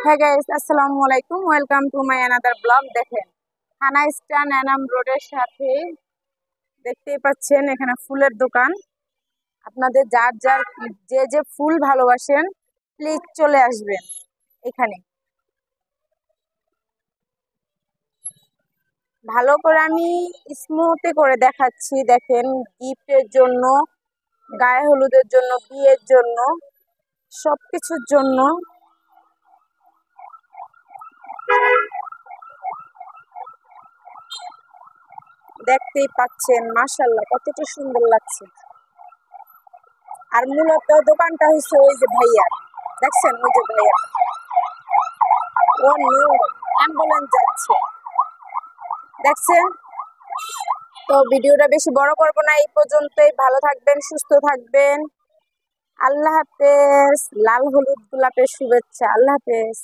হ্যাঁ গাইস, আসসালামু আলাইকুম। Welcome to my another blog. দেখেন, থানা স্ট্যান্ড এনাম রোডের সাথে দেখতেই পাচ্ছেন এখানে ফুলের দোকান। আপনাদের যার যার যে যে ফুল ভালোবাসেন প্লিজ চলে আসবেন এখানে। ভালো করে আমি স্মুথে করে দেখাচ্ছি। দেখেন, গিফটের জন্য, গায়ে হলুদের জন্য, বিয়ের জন্য, সবকিছুর জন্য। দেখতেই পাচ্ছেন মাশাআল্লাহ কতটা সুন্দর লাগছে। আর মূলত দোকানটা হচ্ছে ওই যে ভাইয়া, দেখছেন ওই যে ভাইয়া, ও নো, অ্যাম্বুলেন্স যাচ্ছে, দেখছেন। তো ভিডিওটা বেশি বড় করব না, এই পর্যন্তই। ভালো থাকবেন, সুস্থ থাকবেন। আল্লাহ হাফেজ। লাল হলুদ গোলাপের শুভেচ্ছা। আল্লাহ হাফেজ।